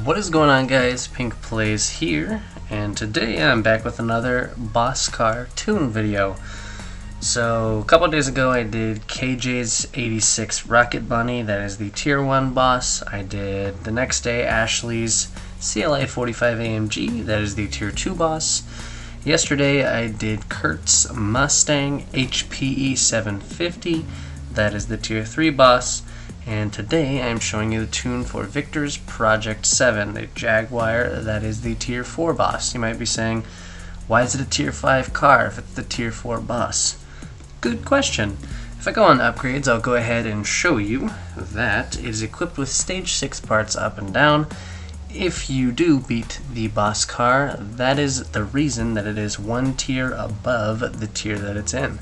What is going on, guys? Pink Plays here, and today I'm back with another Boss Car Tune video. So a couple days ago I did KJ's 86 Rocket Bunny, that is the tier 1 boss. I did the next day Ashley's CLA 45 AMG, that is the tier 2 boss. Yesterday I did Kurt's Mustang HPE 750, that is the tier 3 boss. And today I'm showing you the tune for Victor's Project 7, the Jaguar, that is the tier 4 boss. You might be saying, why is it a tier 5 car if it's the tier 4 boss? Good question. If I go on upgrades, I'll go ahead and show you that it is equipped with stage 6 parts up and down. If you do beat the boss car, that is the reason that it is one tier above the tier that it's in.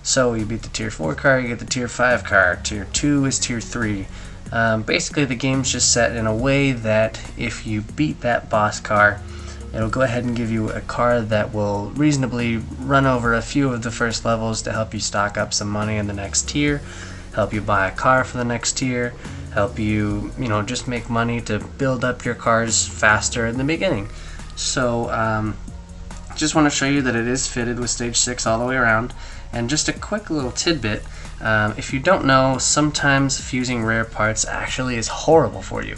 So you beat the tier 4 car, you get the tier 5 car. Tier 2 is tier 3. Basically the game's just set in a way that if you beat that boss car, it'll go ahead and give you a car that will reasonably run over a few of the first levels to help you stock up some money in the next tier, help you buy a car for the next tier, help you, just make money to build up your cars faster in the beginning. So just want to show you that it is fitted with stage 6 all the way around. And just a quick little tidbit, if you don't know, sometimes fusing rare parts actually is horrible for you.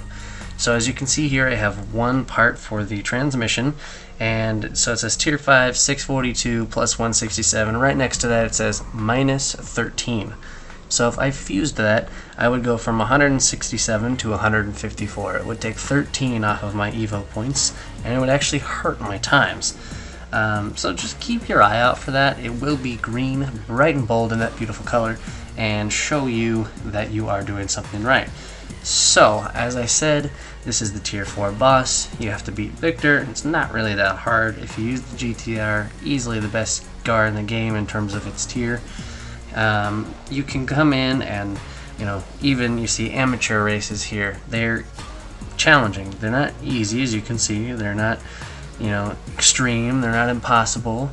So as you can see here, I have one part for the transmission, and so it says tier 5, 642 plus 167. Right next to that it says minus 13. So if I fused that, I would go from 167 to 154. It would take 13 off of my Evo points, and it would actually hurt my times. So just keep your eye out for that. It will be green, bright and bold in that beautiful color, and show you that you are doing something right. So, as I said, this is the tier 4 boss. You have to beat Victor. It's not really that hard. If you use the GTR, easily the best car in the game in terms of its tier. You can come in and, even you see amateur races here. They're challenging. They're not easy, as you can see. They're not extreme, they're not impossible,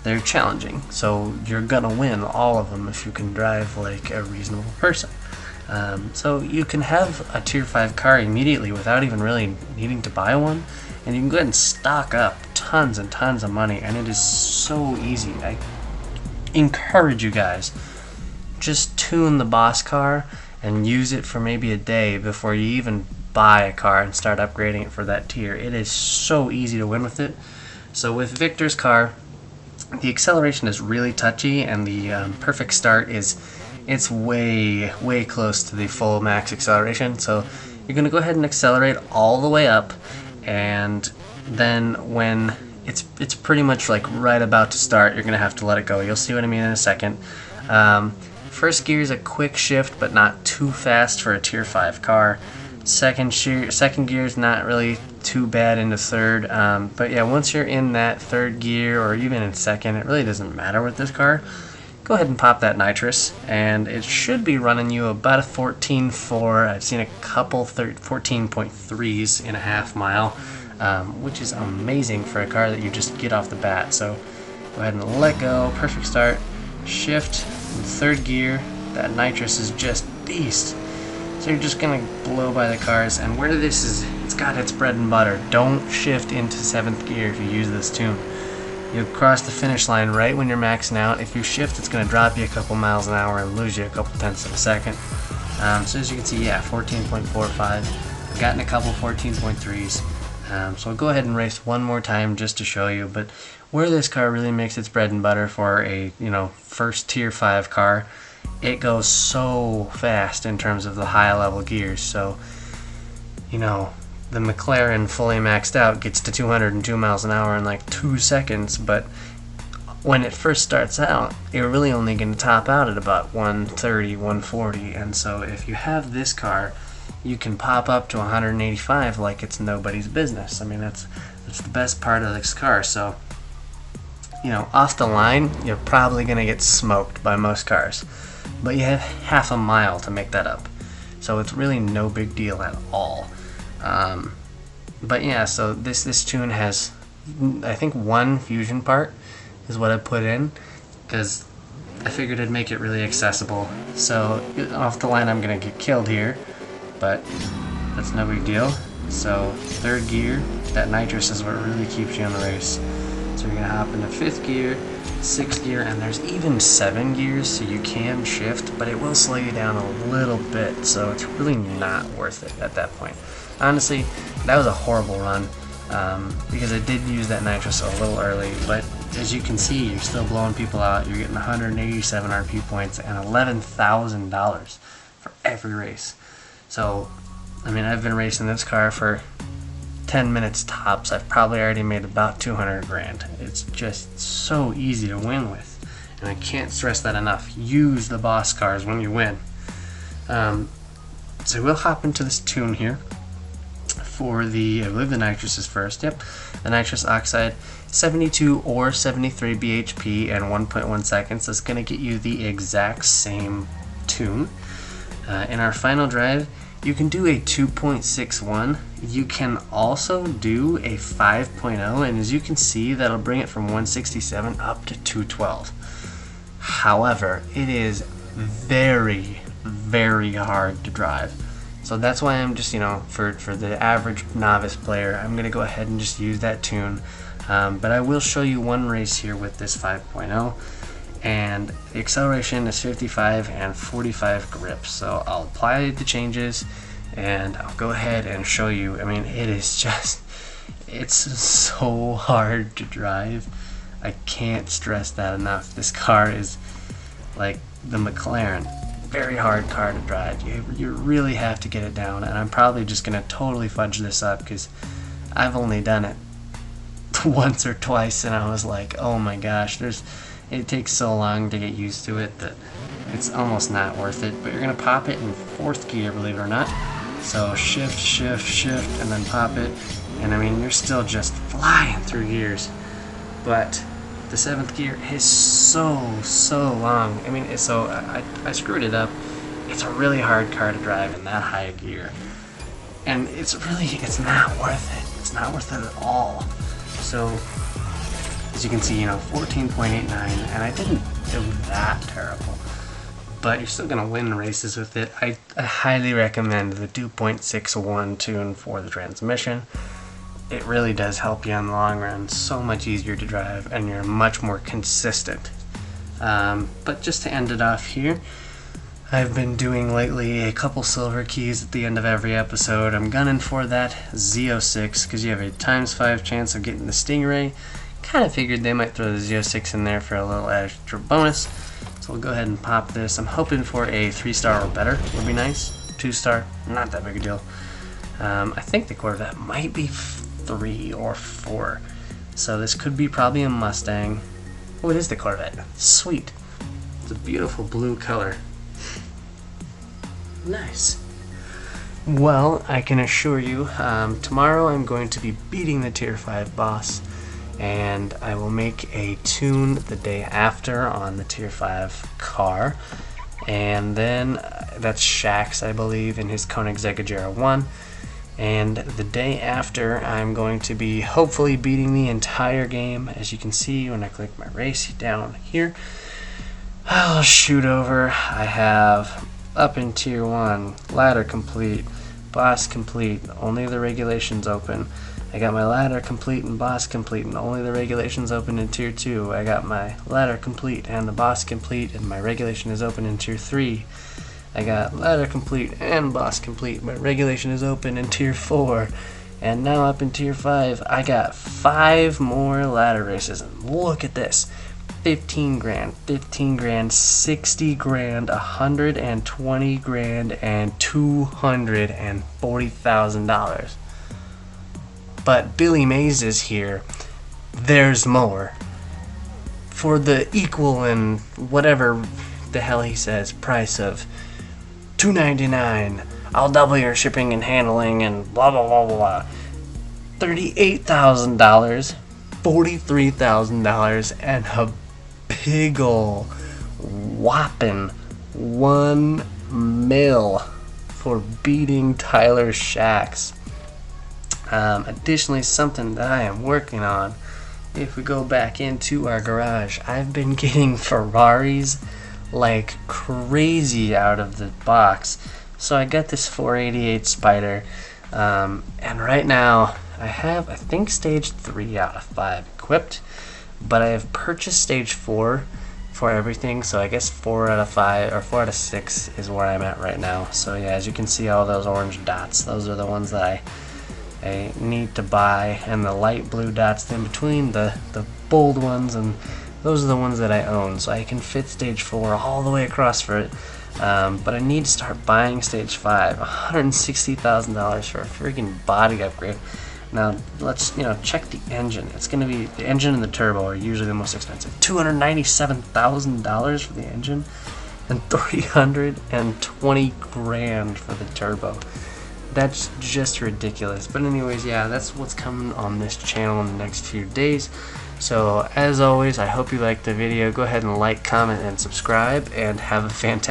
they're challenging. So you're gonna win all of them if you can drive like a reasonable person. So you can have a tier 5 car immediately without even really needing to buy one, and you can go ahead and stock up tons and tons of money, and it is so easy. I encourage you guys, just tune the boss car and use it for maybe a day before you even buy a car and start upgrading it for that tier. It is so easy to win with it. So with Victor's car, the acceleration is really touchy, and the perfect start it's way close to the full max acceleration. So you're gonna go ahead and accelerate all the way up, and then when it's pretty much like right about to start, you're gonna have to let it go. You'll see what I mean in a second. First gear is a quick shift, but not too fast for a tier 5 car. Second gear is not really too bad into third, but yeah, once you're in that third gear or even in second, it really doesn't matter with this car. Go ahead and pop that nitrous, and it should be running you about a 14.4. I've seen a couple 14.3s in a half mile, which is amazing for a car that you just get off the bat. So go ahead and let go, perfect start, shift, in third gear. That nitrous is just beast. So you're just gonna blow by the cars, and where this is, it's got its bread and butter. Don't shift into 7th gear if you use this tune. You'll cross the finish line right when you're maxing out. If you shift, it's gonna drop you a couple miles an hour and lose you a couple tenths of a second. So as you can see, yeah, 14.45. I've gotten a couple 14.3s. So I'll go ahead and race one more time just to show you. But where this car really makes its bread and butter for a first tier 5 car, it goes so fast in terms of the high level gears. So the McLaren fully maxed out gets to 202 miles an hour in like 2 seconds, but when it first starts out, you're really only going to top out at about 130, 140, and so if you have this car, you can pop up to 185 like it's nobody's business. I mean, that's the best part of this car. So off the line, you're probably going to get smoked by most cars, but you have half a mile to make that up, so it's really no big deal at all. But yeah, so this tune has, I think, one fusion part is what I put in, because I figured it'd make it really accessible. So off the line I'm gonna get killed here, but that's no big deal. So third gear, that nitrous is what really keeps you in the race. So you're gonna hop into fifth gear, sixth gear, and there's even 7 gears, so you can shift, but it will slow you down a little bit, so it's really not worth it at that point. Honestly, that was a horrible run, because I did use that nitrous a little early, but as you can see, you're still blowing people out. You're getting 187 RP points and $11,000 for every race. So, I mean, I've been racing this car for 10 minutes tops. I've probably already made about 200 grand. It's just so easy to win with, and I can't stress that enough. Use the boss cars when you win. So we'll hop into this tune here for the, I believe the nitrous is first. Yep, the nitrous oxide, 72 or 73 bhp and 1.1 seconds. That's going to get you the exact same tune. In our final drive, you can do a 2.61. You can also do a 5.0, and as you can see, that'll bring it from 167 up to 212. However, it is very, very hard to drive. So that's why I'm just, for the average novice player, I'm going to go ahead and just use that tune. But I will show you one race here with this 5.0. And the acceleration is 55 and 45 grip. So I'll apply the changes and I'll go ahead and show you. I mean, it is just, it's so hard to drive. I can't stress that enough. This car is like the McLaren. Very hard car to drive. You really have to get it down, and I'm probably just going to totally fudge this up because I've only done it once or twice, and I was like, oh my gosh, it takes so long to get used to it that it's almost not worth it. But you're going to pop it in 4th gear, believe it or not. So shift, shift, shift, and then pop it. And I mean, you're still just flying through gears. But the 7th gear is so long. I mean, so I screwed it up. It's a really hard car to drive in that high gear. And it's not worth it. It's not worth it at all. So, as you can see, 14.89, and I didn't do that terrible. But you're still going to win races with it. I highly recommend the 2.61 tune for the transmission. It really does help you in the long run. So much easier to drive, and you're much more consistent. But just to end it off here, I've been doing lately a couple silver keys at the end of every episode. I'm gunning for that Z06 because you have a ×5 chance of getting the Stingray. Kind of figured they might throw the Z06 in there for a little extra bonus. So we'll go ahead and pop this. I'm hoping for a 3-star or better would be nice. 2-star, not that big a deal. I think the Corvette might be 3 or 4. So this could be probably a Mustang. Oh, it is the Corvette. Sweet. It's a beautiful blue color. Nice. Well, I can assure you, tomorrow I'm going to be beating the Tier 5 boss, and I will make a tune the day after on the Tier 5 car, and then that's Shax, I believe, in his Koenigsegg Agera 1, and the day after I'm going to be hopefully beating the entire game. As you can see when I click my race down here, I'll shoot over. I have up in Tier 1, ladder complete, boss complete, only the regulations open. I got my ladder complete and boss complete, and only the regulations open in Tier 2. I got my ladder complete and the boss complete, and my regulation is open in Tier 3. I got ladder complete and boss complete, my regulation is open in Tier 4. And now up in Tier 5, I got 5 more ladder races, and look at this. 15 grand, 15 grand, 60 grand, 120 grand, and $240,000. But Billy Mays is here. There's more. For the equal and whatever the hell he says price of $299, I'll double your shipping and handling and blah blah blah blah. $38,000, $43,000, and a big ol' whopping $1 million for beating Tyler Shax. Additionally, something that I am working on, if we go back into our garage, I've been getting Ferraris like crazy out of the box. So I got this 488 Spider. And right now I have, I think, stage 3 out of 5 equipped, but I have purchased stage 4 for everything, so I guess 4 out of 5 or 4 out of 6 is where I'm at right now. So yeah, as you can see, all those orange dots, those are the ones that I need to buy, and the light blue dots in between, the bold ones, and those are the ones that I own, so I can fit stage 4 all the way across for it. But I need to start buying stage 5. $160,000 for a freaking body upgrade. Now let's check the engine. It's gonna be, the engine and the turbo are usually the most expensive. $297,000 for the engine and $320,000 for the turbo. That's just ridiculous. But anyways, yeah, that's what's coming on this channel in the next few days. So as always, I hope you liked the video. Go ahead and like, comment, and subscribe, and have a fantastic